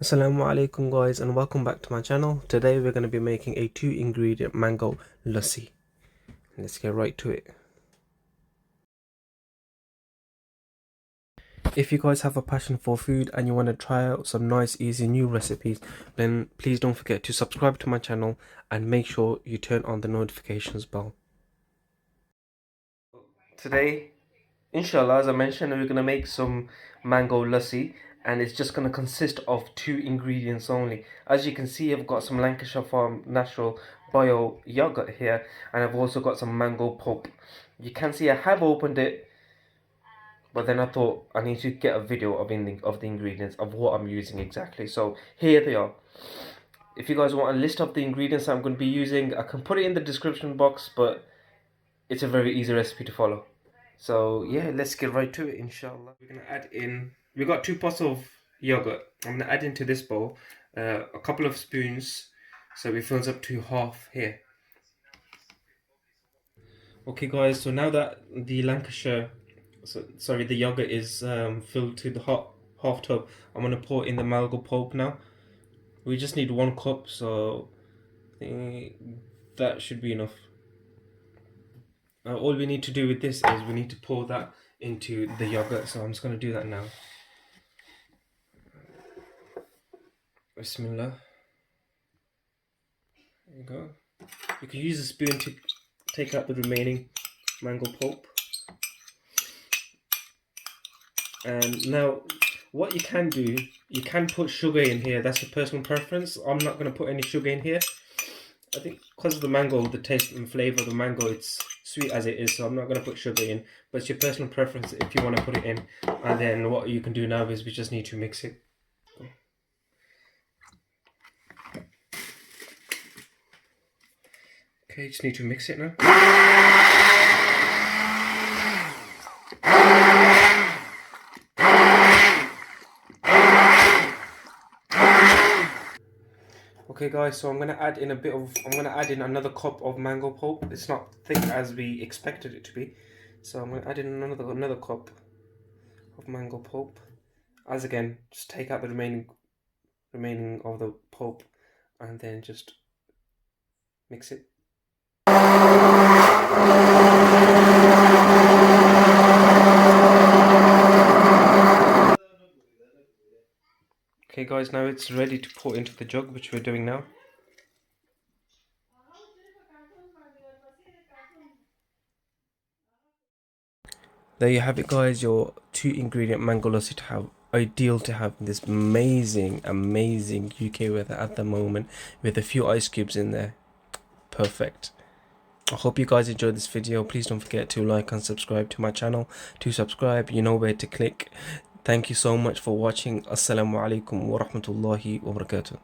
Assalamu alaikum guys, and welcome back to my channel. Today we're going to be making a 2-ingredient mango lassi. Let's get right to it. If you guys have a passion for food and you want to try out some nice easy new recipes, then please don't forget to subscribe to my channel and make sure you turn on the notifications bell. Today, inshallah, as I mentioned, we're going to make some mango lassi, and it's just going to consist of 2 ingredients only. As you can see, I've got some Lancashire Natural Bio Yogurt here, and I've also got some mango pulp. You can see I have opened it, but then I thought I need to get a video of the ingredients of what I'm using exactly. So here they are. If you guys want a list of the ingredients I'm going to be using, I can put it in the description box, but it's a very easy recipe to follow. So yeah, let's get right to it, inshallah. We're gonna add in, we got 2 pots of yogurt. I'm gonna add into this bowl a couple of spoons, so it fills up to half here. Okay guys, so now that the the yogurt is filled to the hot half tub, I'm gonna pour in the mango pulp now. We just need 1 cup, so I think that should be enough. All we need to do with this is we need to pour that into the yogurt, so I'm just going to do that now. Bismillah. There you go. You can use a spoon to take out the remaining mango pulp. And now what you can do, you can put sugar in here. That's your personal preference. I'm not going to put any sugar in here. I think because of the mango, the taste and flavor of the mango, it's sweet as it is, so I'm not going to put sugar in, but it's your personal preference if you want to put it in. And then what you can do now is we just need to mix it. Okay, just need to mix it now. Okay guys, so I'm gonna add in another cup of mango pulp. It's not thick as we expected it to be, so I'm gonna add in another cup of mango pulp. As again, just take out the remaining of the pulp, and then just mix it. Okay guys, now it's ready to pour into the jug, which we're doing now. There you have it guys, your 2-ingredient mango lassi to have. Ideal to have in this amazing UK weather at the moment, with a few ice cubes in there. Perfect. I hope you guys enjoyed this video. Please don't forget to like and subscribe to my channel. To subscribe, you know where to click. Thank you so much for watching. Assalamu alaikum wa rahmatullahi wa barakatuh.